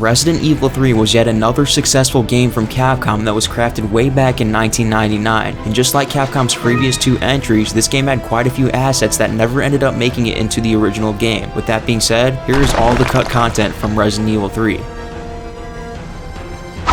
Resident Evil 3 was yet another successful game from Capcom that was crafted way back in 1999, and just like Capcom's previous 2 entries, this game had quite a few assets that never ended up making it into the original game. With that being said, here is all the cut content from Resident Evil 3.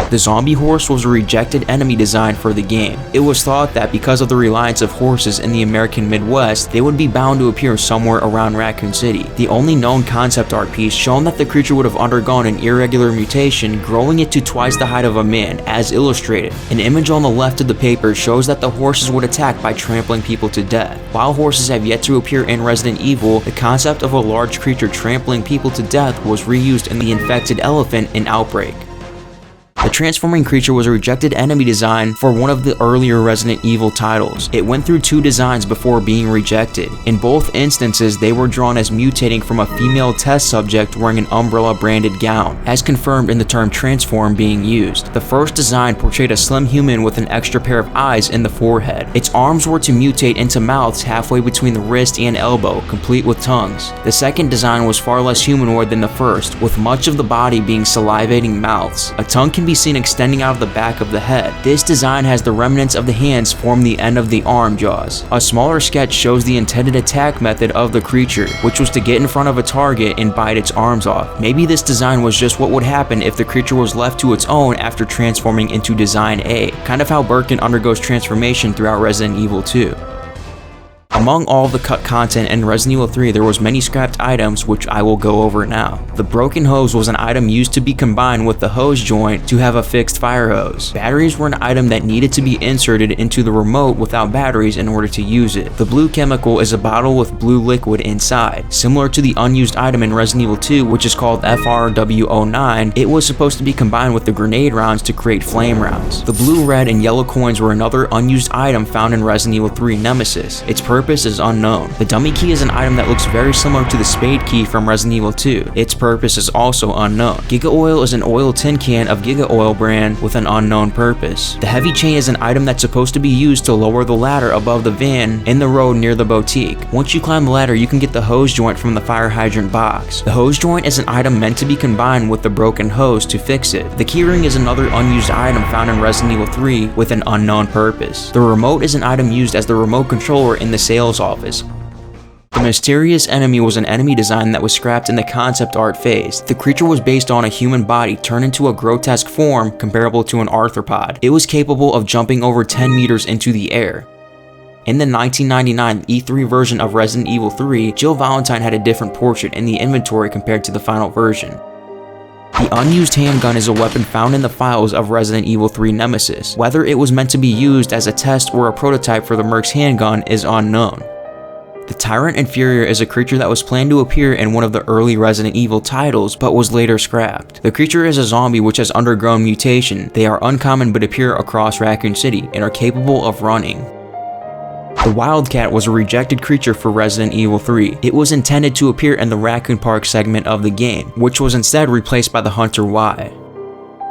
The zombie horse was a rejected enemy design for the game. It was thought that because of the reliance of horses in the American Midwest, they would be bound to appear somewhere around Raccoon City. The only known concept art piece shown that the creature would have undergone an irregular mutation, growing it to twice the height of a man, as illustrated. An image on the left of the paper shows that the horses would attack by trampling people to death. While horses have yet to appear in Resident Evil, the concept of a large creature trampling people to death was reused in the infected elephant in Outbreak. The transforming creature was a rejected enemy design for one of the earlier Resident Evil titles. It went through 2 designs before being rejected. In both instances, they were drawn as mutating from a female test subject wearing an Umbrella branded gown, as confirmed in the term transform being used. The first design portrayed a slim human with an extra pair of eyes in the forehead. Its arms were to mutate into mouths halfway between the wrist and elbow, complete with tongues. The second design was far less humanoid than the first, with much of the body being salivating mouths. A tongue can be seen extending out of the back of the head. This design has the remnants of the hands form the end of the arm jaws. A smaller sketch shows the intended attack method of the creature, which was to get in front of a target and bite its arms off. Maybe this design was just what would happen if the creature was left to its own after transforming into Design A, kind of how Birkin undergoes transformation throughout Resident Evil 2. Among all the cut content in Resident Evil 3, there was many scrapped items, which I will go over now. The broken hose was an item used to be combined with the hose joint to have a fixed fire hose. Batteries were an item that needed to be inserted into the remote without batteries in order to use it. The blue chemical is a bottle with blue liquid inside. Similar to the unused item in Resident Evil 2, which is called FRW09, it was supposed to be combined with the grenade rounds to create flame rounds. The blue, red, and yellow coins were another unused item found in Resident Evil 3 Nemesis. Its purpose is unknown. The dummy key is an item that looks very similar to the spade key from Resident Evil 2. Its purpose is also unknown. Giga Oil is an oil tin can of Giga Oil brand with an unknown purpose. The heavy chain is an item that's supposed to be used to lower the ladder above the van in the road near the boutique. Once you climb the ladder, you can get the hose joint from the fire hydrant box. The hose joint is an item meant to be combined with the broken hose to fix it. The keyring is another unused item found in Resident Evil 3 with an unknown purpose. The remote is an item used as the remote controller in the sales office. The mysterious enemy was an enemy design that was scrapped in the concept art phase. The creature was based on a human body turned into a grotesque form comparable to an arthropod. It was capable of jumping over 10 meters into the air. In the 1999 E3 version of Resident Evil 3, Jill Valentine had a different portrait in the inventory compared to the final version. The unused handgun is a weapon found in the files of Resident Evil 3 Nemesis. Whether it was meant to be used as a test or a prototype for the Merc's handgun is unknown. The Tyrant Inferior is a creature that was planned to appear in one of the early Resident Evil titles, but was later scrapped. The creature is a zombie which has undergone mutation. They are uncommon but appear across Raccoon City and are capable of running. The Wildcat was a rejected creature for Resident Evil 3. It was intended to appear in the Raccoon Park segment of the game, which was instead replaced by the Hunter Y.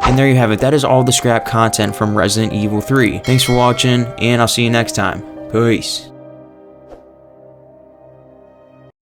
And there you have it, that is all the scrap content from Resident Evil 3. Thanks for watching, and I'll see you next time. Peace.